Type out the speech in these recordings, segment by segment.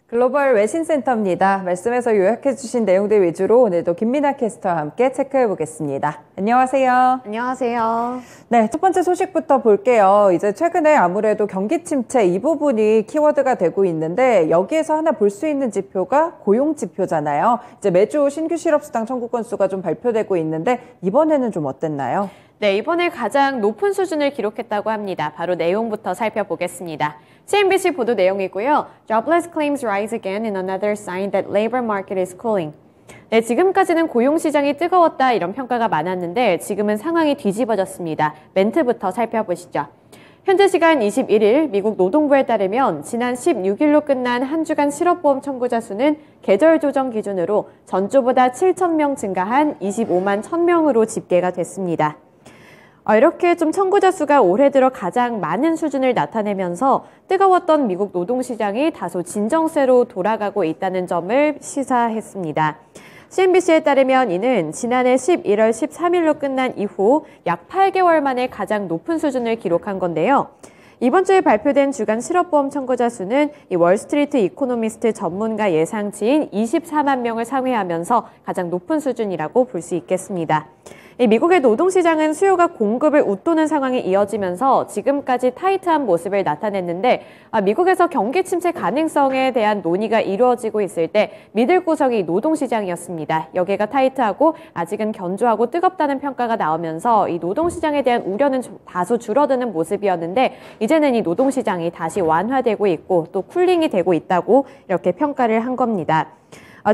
글로벌 외신센터입니다. 말씀에서 요약해 주신 내용들 위주로 오늘도 김민아 캐스터와 함께 체크해 보겠습니다. 안녕하세요. 안녕하세요. 네, 첫 번째 소식부터 볼게요. 이제 최근에 아무래도 경기 침체 이 부분이 키워드가 되고 있는데 여기에서 하나 볼 수 있는 지표가 고용 지표잖아요. 이제 매주 신규 실업수당 청구 건수가 좀 발표되고 있는데 이번에는 좀 어땠나요? 네, 이번에 가장 높은 수준을 기록했다고 합니다. 바로 내용부터 살펴보겠습니다. CNBC 보도 내용이고요. Jobless claims rise again in another sign that labor market is cooling. 네, 지금까지는 고용시장이 뜨거웠다 이런 평가가 많았는데 지금은 상황이 뒤집어졌습니다. 멘트부터 살펴보시죠. 현재 시간 21일 미국 노동부에 따르면 지난 16일로 끝난 한 주간 실업보험 청구자 수는 계절 조정 기준으로 전주보다 7,000명 증가한 25만 1,000명으로 집계가 됐습니다. 이렇게 좀 청구자 수가 올해 들어 가장 많은 수준을 나타내면서 뜨거웠던 미국 노동시장이 다소 진정세로 돌아가고 있다는 점을 시사했습니다. CNBC에 따르면 이는 지난해 11월 13일로 끝난 이후 약 8개월 만에 가장 높은 수준을 기록한 건데요. 이번 주에 발표된 주간 실업보험 청구자 수는 이 월스트리트 이코노미스트 전문가 예상치인 24만 명을 상회하면서 가장 높은 수준이라고 볼 수 있겠습니다. 미국의 노동시장은 수요가 공급을 웃도는 상황이 이어지면서 지금까지 타이트한 모습을 나타냈는데 미국에서 경기 침체 가능성에 대한 논의가 이루어지고 있을 때 믿을 구석이 노동시장이었습니다. 여기가 타이트하고 아직은 견조하고 뜨겁다는 평가가 나오면서 이 노동시장에 대한 우려는 다소 줄어드는 모습이었는데 이제는 이 노동시장이 다시 완화되고 있고 또 쿨링이 되고 있다고 이렇게 평가를 한 겁니다.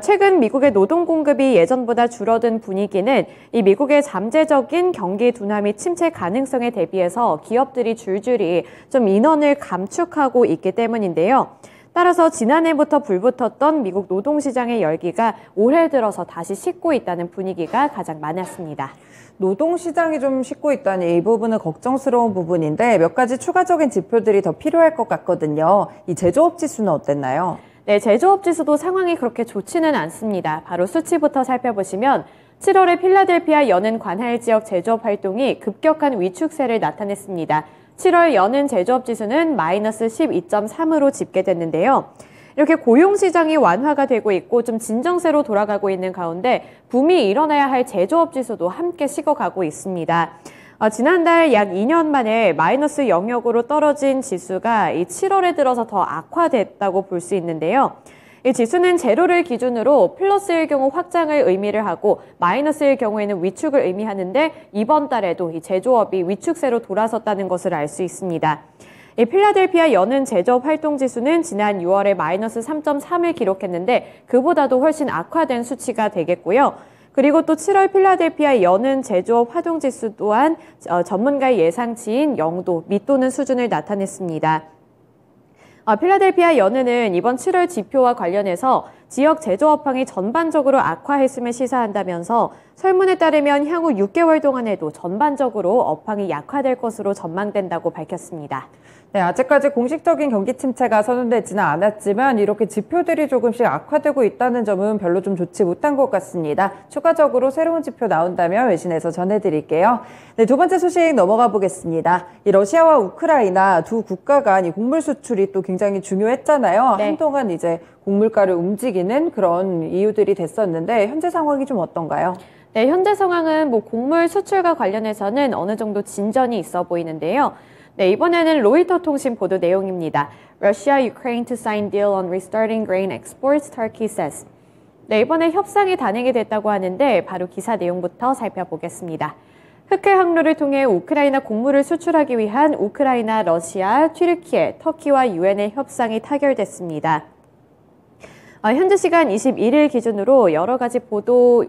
최근 미국의 노동 공급이 예전보다 줄어든 분위기는 이 미국의 잠재적인 경기 둔화 및 침체 가능성에 대비해서 기업들이 줄줄이 좀 인원을 감축하고 있기 때문인데요. 따라서 지난해부터 불붙었던 미국 노동시장의 열기가 올해 들어서 다시 식고 있다는 분위기가 가장 많았습니다. 노동시장이 좀 식고 있다니 이 부분은 걱정스러운 부분인데 몇 가지 추가적인 지표들이 더 필요할 것 같거든요. 이 제조업 지수는 어땠나요? 네, 제조업 지수도 상황이 그렇게 좋지는 않습니다. 바로 수치부터 살펴보시면 7월에 필라델피아 여는 관할 지역 제조업 활동이 급격한 위축세를 나타냈습니다. 7월 여는 제조업 지수는 마이너스 12.3으로 집계됐는데요. 이렇게 고용시장이 완화가 되고 있고 좀 진정세로 돌아가고 있는 가운데 붐이 일어나야 할 제조업 지수도 함께 식어가고 있습니다. 지난달 약 2년 만에 마이너스 영역으로 떨어진 지수가 이 7월에 들어서 더 악화됐다고 볼 수 있는데요. 이 지수는 제로를 기준으로 플러스일 경우 확장을 의미를 하고 마이너스일 경우에는 위축을 의미하는데 이번 달에도 이 제조업이 위축세로 돌아섰다는 것을 알 수 있습니다. 이 필라델피아 여는 제조업 활동 지수는 지난 6월에 마이너스 3.3을 기록했는데 그보다도 훨씬 악화된 수치가 되겠고요. 그리고 또 7월 필라델피아 여는 제조업 활동지수 또한 전문가의 예상치인 0도 밑도는 수준을 나타냈습니다. 필라델피아 여는은 이번 7월 지표와 관련해서 지역 제조업황이 전반적으로 악화했음을 시사한다면서 설문에 따르면 향후 6개월 동안에도 전반적으로 업황이 약화될 것으로 전망된다고 밝혔습니다. 네, 아직까지 공식적인 경기 침체가 선언되지는 않았지만 이렇게 지표들이 조금씩 악화되고 있다는 점은 별로 좀 좋지 못한 것 같습니다. 추가적으로 새로운 지표 나온다면 외신에서 전해드릴게요. 네, 두 번째 소식 넘어가 보겠습니다. 이 러시아와 우크라이나 두 국가 간 이 곡물 수출이 또 굉장히 중요했잖아요. 네. 한동안 이제 곡물가를 움직이는 그런 이유들이 됐었는데 현재 상황이 좀 어떤가요? 네, 현재 상황은 곡물 수출과 관련해서는 어느 정도 진전이 있어 보이는데요. 네, 이번에는 로이터 통신 보도 내용입니다. Russia, Ukraine to sign deal on restarting grain exports, Turkey says. 네, 이번에 협상이 단행이 됐다고 하는데 바로 기사 내용부터 살펴보겠습니다. 흑해 항로를 통해 우크라이나 곡물을 수출하기 위한 우크라이나, 러시아, 튀르키예, 터키와 유엔의 협상이 타결됐습니다. 현지 시간 21일 기준으로 여러 가지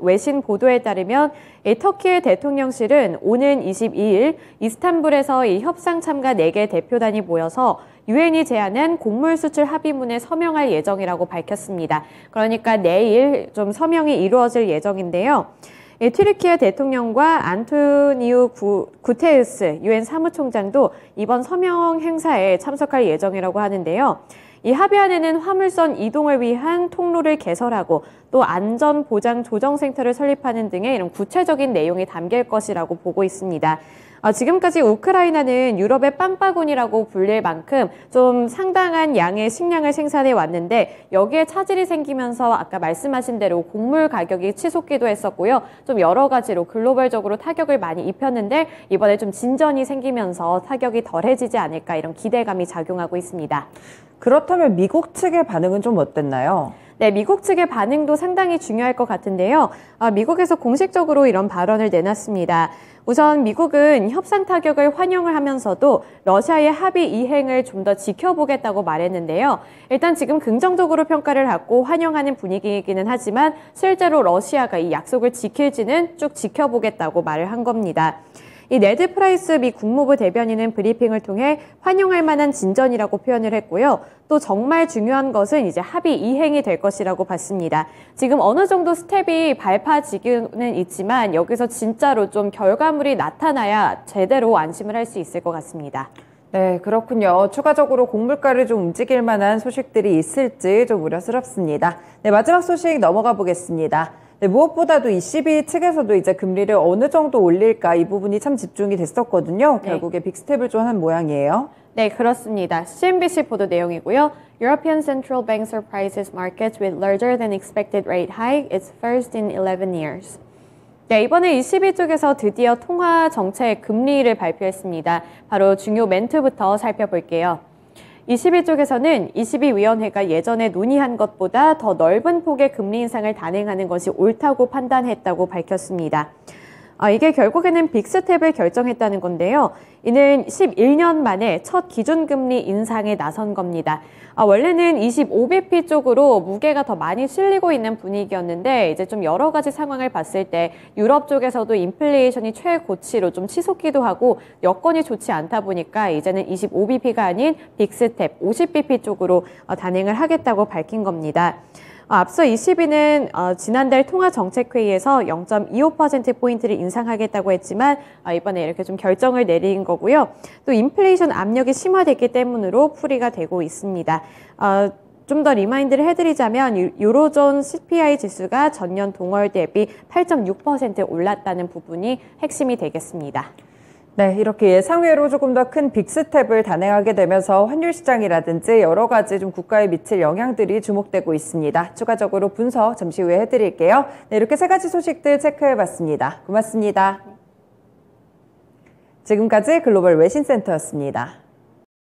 외신 보도에 따르면 터키의 대통령실은 오는 22일 이스탄불에서 이 협상 참가 4개 대표단이 모여서 유엔이 제안한 곡물 수출 합의문에 서명할 예정이라고 밝혔습니다. 그러니까 내일 좀 서명이 이루어질 예정인데요. 튀르키예 대통령과 안토니우 구테우스 유엔 사무총장도 이번 서명 행사에 참석할 예정이라고 하는데요. 이 합의안에는 화물선 이동을 위한 통로를 개설하고 또 안전보장 조정센터를 설립하는 등의 이런 구체적인 내용이 담길 것이라고 보고 있습니다. 지금까지 우크라이나는 유럽의 빵바구니라고 불릴 만큼 좀 상당한 양의 식량을 생산해 왔는데 여기에 차질이 생기면서 아까 말씀하신 대로 곡물 가격이 치솟기도 했었고요. 좀 여러 가지로 글로벌적으로 타격을 많이 입혔는데 이번에 좀 진전이 생기면서 타격이 덜해지지 않을까 이런 기대감이 작용하고 있습니다. 그렇다면 미국 측의 반응은 좀 어땠나요? 네, 미국 측의 반응도 상당히 중요할 것 같은데요. 미국에서 공식적으로 이런 발언을 내놨습니다. 우선 미국은 협상 타격을 환영을 하면서도 러시아의 합의 이행을 좀 더 지켜보겠다고 말했는데요. 일단 지금 긍정적으로 평가를 받고 환영하는 분위기이기는 하지만 실제로 러시아가 이 약속을 지킬지는 쭉 지켜보겠다고 말을 한 겁니다. 이 네드 프라이스 미 국무부 대변인은 브리핑을 통해 환영할 만한 진전이라고 표현을 했고요. 또 정말 중요한 것은 이제 합의 이행이 될 것이라고 봤습니다. 지금 어느 정도 스텝이 밟아지기는 있지만 여기서 진짜로 좀 결과물이 나타나야 제대로 안심을 할 수 있을 것 같습니다. 네, 그렇군요. 추가적으로 곡물가를 좀 움직일 만한 소식들이 있을지 좀 우려스럽습니다. 네, 마지막 소식 넘어가 보겠습니다. 네, 무엇보다도 ECB 측에서도 이제 금리를 어느 정도 올릴까 이 부분이 참 집중이 됐었거든요. 결국에 빅스텝을 좀 한 모양이에요. 네, 그렇습니다. CNBC 보도 내용이고요. European Central Bank surprises markets with larger than expected rate hike. It's first in 11 years. 네, 이번에 ECB 쪽에서 드디어 통화 정책 금리를 발표했습니다. 바로 중요 멘트부터 살펴볼게요. ECB 쪽에서는 ECB위원회가 예전에 논의한 것보다 더 넓은 폭의 금리 인상을 단행하는 것이 옳다고 판단했다고 밝혔습니다. 이게 결국에는 빅스텝을 결정했다는 건데요. 이는 11년 만에 첫 기준금리 인상에 나선 겁니다. 원래는 25bp 쪽으로 무게가 더 많이 실리고 있는 분위기였는데 이제 좀 여러 가지 상황을 봤을 때 유럽 쪽에서도 인플레이션이 최고치로 좀 치솟기도 하고 여건이 좋지 않다 보니까 이제는 25bp가 아닌 빅스텝 50bp 쪽으로 단행을 하겠다고 밝힌 겁니다. 앞서 ECB는 지난달 통화정책회의에서 0.25%포인트를 인상하겠다고 했지만 이번에 이렇게 좀 결정을 내린 거고요. 또 인플레이션 압력이 심화됐기 때문으로 풀이가 되고 있습니다. 좀 더 리마인드를 해드리자면 유로존 CPI 지수가 전년 동월 대비 8.6% 올랐다는 부분이 핵심이 되겠습니다. 네, 이렇게 예상외로 조금 더 큰 빅스텝을 단행하게 되면서 환율 시장이라든지 여러 가지 좀 국가에 미칠 영향들이 주목되고 있습니다. 추가적으로 분석 잠시 후에 해드릴게요. 네, 이렇게 세 가지 소식들 체크해봤습니다. 고맙습니다. 지금까지 글로벌 외신센터였습니다.